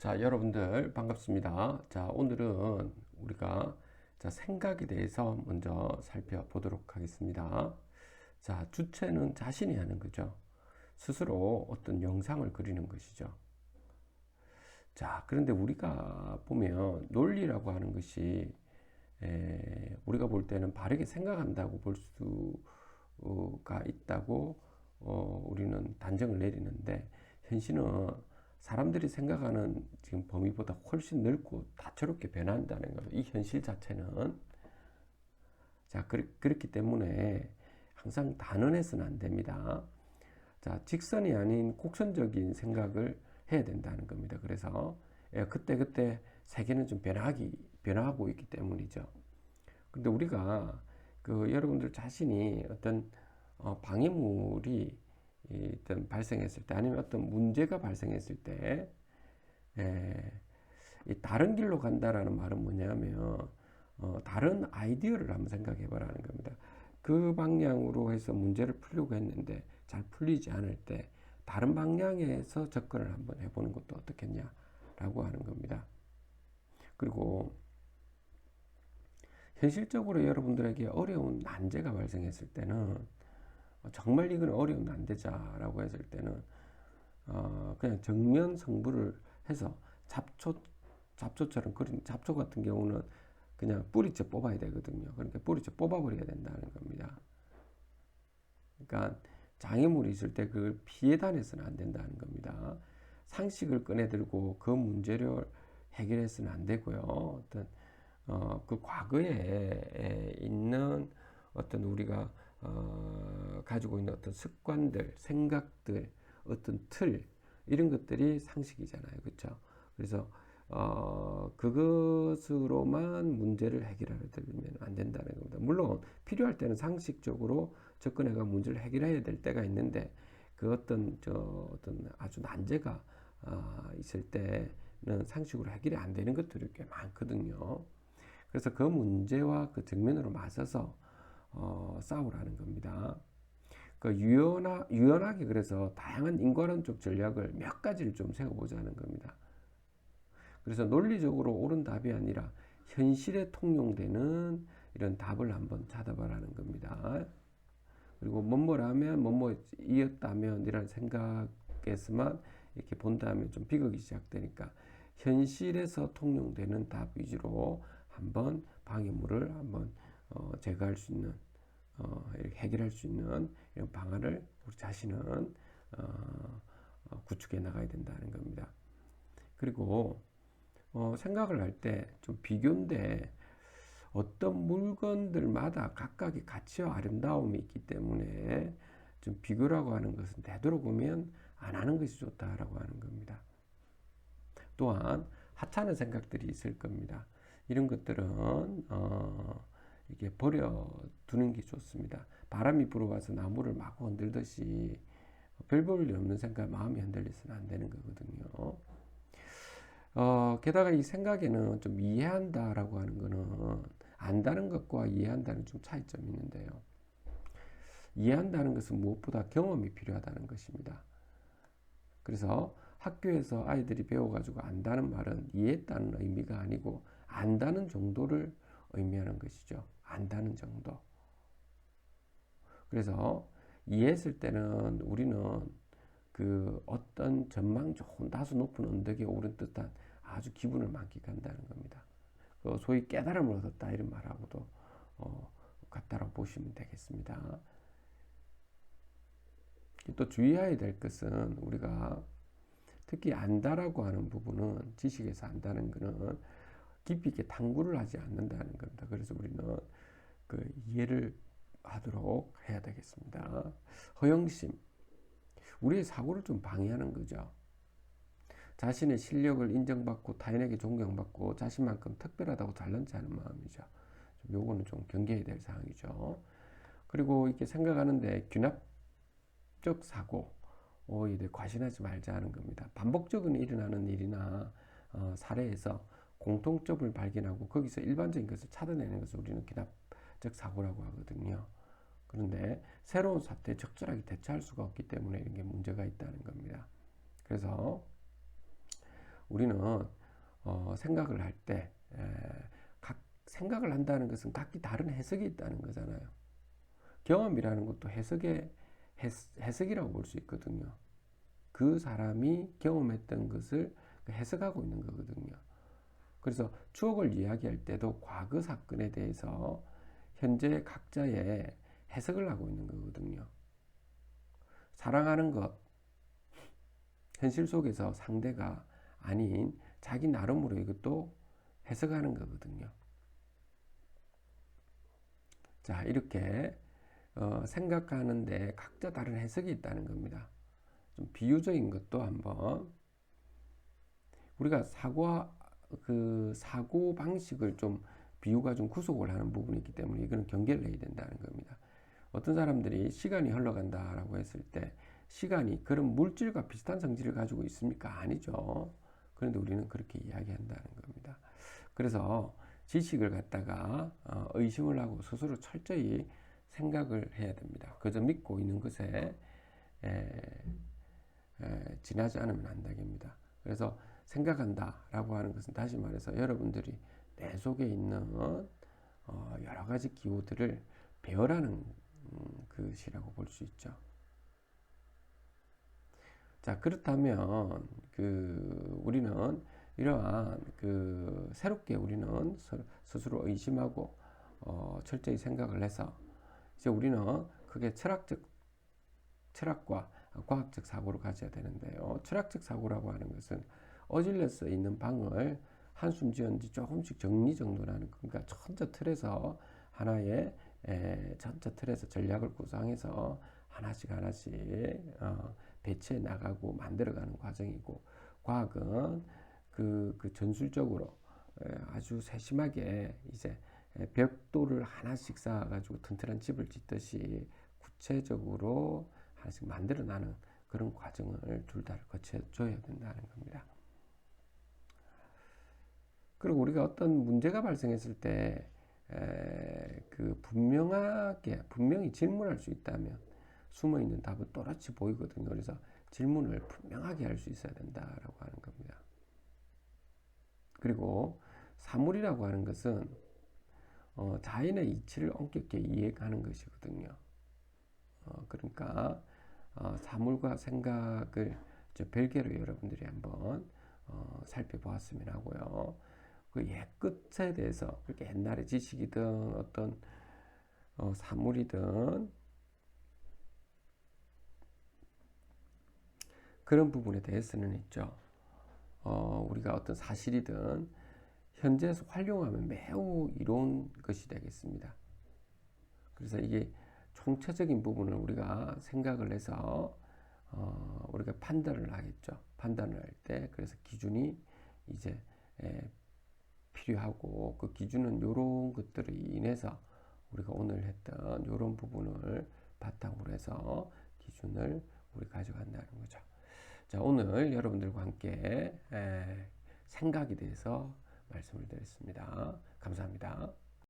자, 여러분들 반갑습니다. 자, 오늘은 우리가 생각에 대해서 먼저 살펴보도록 하겠습니다. 자, 주체는 자신이 하는 거죠. 스스로 어떤 영상을 그리는 것이죠. 자, 그런데 우리가 보면 논리라고 하는 것이 우리가 볼 때는 바르게 생각한다고 볼 수가 있다고 우리는 단정을 내리는데, 현실은 사람들이 생각하는 지금 범위보다 훨씬 넓고 다채롭게 변한다는 거예요. 이 현실 자체는. 자, 그렇기 때문에 항상 단언해서는 안 됩니다. 자, 직선이 아닌 곡선적인 생각을 해야 된다는 겁니다. 그래서 그때그때 세계는 좀 변화하고 있기 때문이죠. 근데 우리가 여러분들 자신이 어떤 방해물이 어떤 발생했을 때, 아니면 어떤 문제가 발생했을 때, 이 다른 길로 간다라는 말은 뭐냐면 다른 아이디어를 한번 생각해 보라는 겁니다. 그 방향으로 해서 문제를 풀려고 했는데 잘 풀리지 않을 때 다른 방향에서 접근을 한번 해보는 것도 어떻겠냐라고 하는 겁니다. 그리고 현실적으로 여러분들에게 어려운 난제가 발생했을 때는, 정말 이건 어려운 난제자라고 했을 때는 그냥 정면 승부를 해서 잡초처럼 그린 잡초 같은 경우는 그냥 뿌리째 뽑아야 되거든요. 그러니까 뿌리째 뽑아버려야 된다는 겁니다. 그러니까 장애물이 있을 때 그걸 피해 다녀서는 안 된다는 겁니다. 상식을 꺼내들고 그 문제를 해결해서는 안 되고요. 어떤 그 과거에 있는 어떤 우리가 가지고 있는 어떤 습관들, 생각들, 어떤 틀, 이런 것들이 상식이잖아요. 그렇죠? 그래서 그것으로만 문제를 해결하려 들면 안 된다는 겁니다. 물론 필요할 때는 상식적으로 접근해가 문제를 해결해야 될 때가 있는데, 그 어떤 아주 난제가 있을 때는 상식으로 해결이 안 되는 것들이 꽤 많거든요. 그래서 그 문제와 그 정면으로 맞서서 싸우라는 겁니다. 유연하게, 그래서 다양한 인과론적 전략을 몇 가지를 좀 세워보자는 겁니다. 그래서 논리적으로 옳은 답이 아니라 현실에 통용되는 이런 답을 한번 찾아봐라는 겁니다. 그리고 뭐뭐라면 뭐뭐이었다면 이런 생각에서만 이렇게 본다면 좀 비극이 시작되니까, 현실에서 통용되는 답 위주로 한번 방해물을 한번 제거할 수 있는, 해결할 수 있는 이런 방안을 우리 자신은 구축해 나가야 된다는 겁니다. 그리고 생각을 할 때 좀 비교인데, 어떤 물건들마다 각각의 가치와 아름다움이 있기 때문에 좀 비교라고 하는 것은 되도록이면 안 하는 것이 좋다라고 하는 겁니다. 또한 하찮은 생각들이 있을 겁니다. 이런 것들은 이게 버려두는 게 좋습니다. 바람이 불어와서 나무를 마구 흔들듯이 별 볼 일 없는 생각, 마음이 흔들려서는 안 되는 거거든요. 게다가 이 생각에는 좀 이해한다라고 하는 거는 안다는 것과 이해한다는 좀 차이점이 있는데요. 이해한다는 것은 무엇보다 경험이 필요하다는 것입니다. 그래서 학교에서 아이들이 배워가지고 안다는 말은 이해했다는 의미가 아니고 안다는 정도를 의미하는 것이죠. 안다는 정도. 그래서 이해했을 때는 우리는 그 어떤 전망 좋은 다소 높은 언덕에 오른 듯한 아주 기분을 만끽한다는 겁니다. 소위 깨달음을 얻었다, 이런 말하고도 같다라고 보시면 되겠습니다. 또 주의해야 될 것은, 우리가 특히 안다라고 하는 부분은, 지식에서 안다는 것은 깊이 있게 탐구를 하지 않는다는 겁니다. 그래서 우리는 그 이해를 하도록 해야 되겠습니다. 허영심, 우리의 사고를 좀 방해하는 거죠. 자신의 실력을 인정받고 타인에게 존경받고 자신만큼 특별하다고 잘난치 않은 마음이죠. 요거는 좀 경계해야 될 사항이죠. 그리고 이렇게 생각하는데 균합적 사고, 이에 과신하지 말자는 겁니다. 반복적으로 일어나는 일이나 사례에서 공통점을 발견하고 거기서 일반적인 것을 찾아내는 것을 우리는 균합적 사고라고 하거든요. 그런데 새로운 사태에 적절하게 대처할 수가 없기 때문에 이런 게 문제가 있다는 겁니다. 그래서 우리는 생각을 할 때 각 생각을 한다는 것은 각기 다른 해석이 있다는 거잖아요. 경험이라는 것도 해석이라고 볼 수 있거든요. 그 사람이 경험했던 것을 해석하고 있는 거거든요. 그래서 추억을 이야기할 때도 과거 사건에 대해서 현재 각자의 해석을 하고 있는 거거든요. 사랑하는 것, 현실 속에서 상대가 아닌 자기 나름으로 이것도 해석하는 거거든요. 자, 이렇게 생각하는데 각자 다른 해석이 있다는 겁니다. 좀 비유적인 것도 한번 우리가 사고 방식을 좀 비유가 좀 구속을 하는 부분이 있기 때문에 이거는 경계를 해야 된다는 겁니다. 어떤 사람들이 시간이 흘러간다라고 했을 때 시간이 그런 물질과 비슷한 성질을 가지고 있습니까? 아니죠. 그런데 우리는 그렇게 이야기한다는 겁니다. 그래서 지식을 갖다가 의심을 하고 스스로 철저히 생각을 해야 됩니다. 그저 믿고 있는 것에 지나지 않으면 안 되겠습니다. 그래서 생각한다라고 하는 것은 다시 말해서 여러분들이 내 속에 있는 여러 가지 기호들을 배열하는 것이라고 볼 수 있죠. 자, 그렇다면 우리는 이러한 새롭게 우리는 스스로 의심하고 철저히 생각을 해서 이제 우리는 그게 철학과 과학적 사고를 가져야 되는데요. 철학적 사고라고 하는 것은 어질러서 있는 방을 한숨 지은 지 조금씩 정리정돈하는, 그러니까 전체 틀에서 하나의 전체 틀에서 전략을 구상해서 하나씩 배치해 나가고 만들어가는 과정이고, 과학은 그 전술적으로 아주 세심하게 이제 벽돌을 하나씩 쌓아가지고 튼튼한 집을 짓듯이 구체적으로 하나씩 만들어나는 그런 과정을 둘 다 거쳐줘야 된다는 겁니다. 그리고 우리가 어떤 문제가 발생했을 때 분명히 질문할 수 있다면 숨어있는 답은 또렷이 보이거든요. 그래서 질문을 분명하게 할 수 있어야 된다라고 하는 겁니다. 그리고 사물이라고 하는 것은 자연의 이치를 엄격히 이해하는 것이거든요. 그러니까 사물과 생각을 별개로 여러분들이 한번 살펴보았으면 하고요. 그 옛끝에 대해서 그렇게 옛날의 지식이든 어떤 사물이든 그런 부분에 대해서는 있죠. 우리가 어떤 사실이든 현재에서 활용하면 매우 이로운 것이 되겠습니다. 그래서 이게 총체적인 부분을 우리가 생각을 해서 우리가 판단을 하겠죠. 판단을 할 때 그래서 기준이 이제 필요하고, 그 기준은 이런 것들을 인해서 우리가 오늘 했던 이런 부분을 바탕으로 해서 기준을 우리 가져간다는 거죠. 자, 오늘 여러분들과 함께 생각에 대해서 말씀을 드렸습니다. 감사합니다.